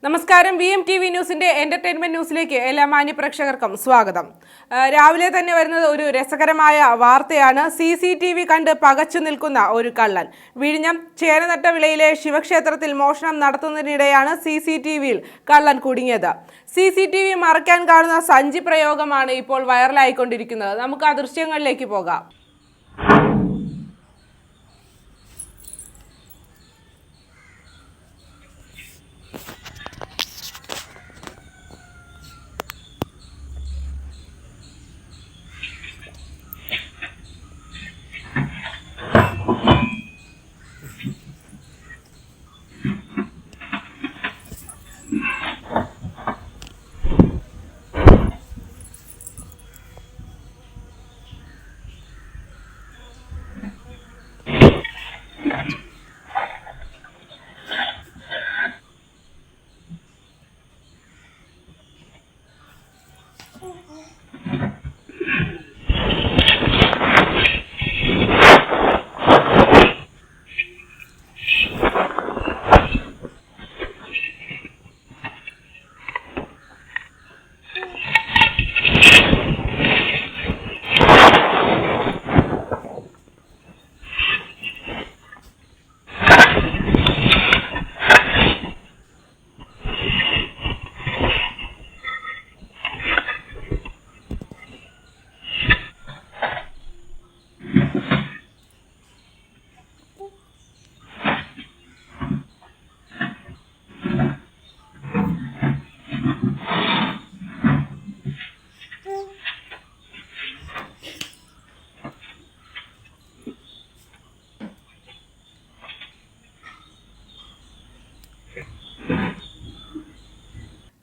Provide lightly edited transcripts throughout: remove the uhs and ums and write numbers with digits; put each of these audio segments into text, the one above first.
നമസ്കാരം. VMTV ന്യൂസിന്റെ entertainment ന്യൂസിലേക്ക് എല്ലാ മാന്യ പ്രേക്ഷകർക്കും സ്വാഗതം. രാവിലെ തന്നെ വരുന്നത് ഒരു രസകരമായ വാർത്തയാണ്. CCTV കണ്ട് പകച്ചു നിൽക്കുന്ന ഒരു കള്ളൻ. വിഴിഞ്ഞം ചേനനട്ടവിളയിലെ ശിവക്ഷേത്രത്തിൽ മോഷണം നടത്തുന്നതിനിടെയാണ് CCTVയിൽ കള്ളൻ കുടുങ്ങിയത്. CCTV മറയ്ക്കാൻ കാണുന്ന സഞ്ചി പ്രയോഗമാണ് ഇപ്പോൾ വൈറലായിക്കൊണ്ടിരിക്കുന്നത്. നമുക്ക് ആ ദൃശ്യങ്ങളിലേക്ക് പോകാം.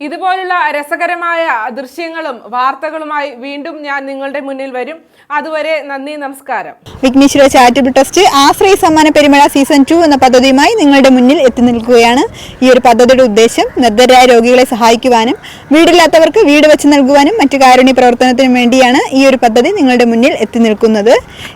ഇതുപോലുള്ള രസകരമായ ദൃശ്യങ്ങളും വാർത്തകളുമായി വീണ്ടും ഞാൻ നിങ്ങളുടെ മുന്നിൽ വരും. അതുവരെ നന്ദി, നമസ്കാരം. വിഘ്നേശ്വര ചാരിറ്റബിൾ ട്രസ്റ്റ് ആശ്രയ സമ്മാന പെരുമഴ സീസൺ 2 എന്ന പദ്ധതിയുമായി നിങ്ങളുടെ മുന്നിൽ എത്തി നിൽക്കുകയാണ്. ഈ ഒരു പദ്ധതിയുടെ ഉദ്ദേശം നിർദ്ധരായ രോഗികളെ സഹായിക്കുവാനും വീടില്ലാത്തവർക്ക് വീട് വെച്ച് നൽകുവാനും മറ്റു കാരുണ്യ പ്രവർത്തനത്തിനും വേണ്ടിയാണ് ഈ ഒരു പദ്ധതി നിങ്ങളുടെ മുന്നിൽ എത്തി നിൽക്കുന്നത്.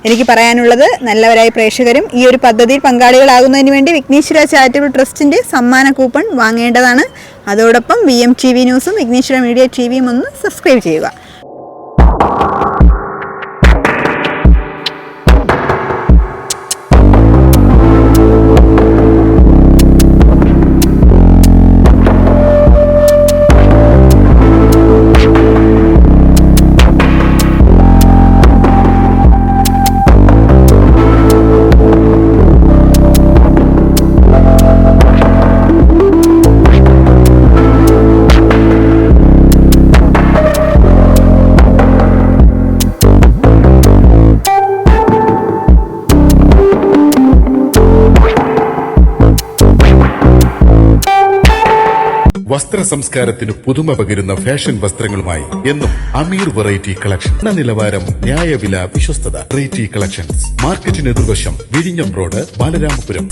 എനിക്ക് പറയാനുള്ളത്, നല്ലവരായ പ്രേക്ഷകരും ഈ ഒരു പദ്ധതിയിൽ പങ്കാളികളാകുന്നതിന് വേണ്ടി വിഘ്നേശ്വര ചാരിറ്റബിൾ ട്രസ്റ്റിന്റെ സമ്മാന കൂപ്പൺ വാങ്ങേണ്ടതാണ്. അതോടൊപ്പം VMTV ന്യൂസും വിഘ്നേശ്വര മീഡിയ TVയും ഒന്ന് സബ്സ്ക്രൈബ് ചെയ്യുക. വസ്ത്ര സംസ്കാരത്തിന് പുതുമ പകരുന്ന ഫാഷൻ വസ്ത്രങ്ങളുമായി എന്നും അമീർ വെറൈറ്റി കളക്ഷൻ. നിലവാരം, ന്യായവില, വിശ്വസ്തത. വെറൈറ്റി കളക്ഷൻസ്, മാർക്കറ്റിന് എതിർവശം, വിഴിഞ്ഞം റോഡ്, ബാലരാമപുരം.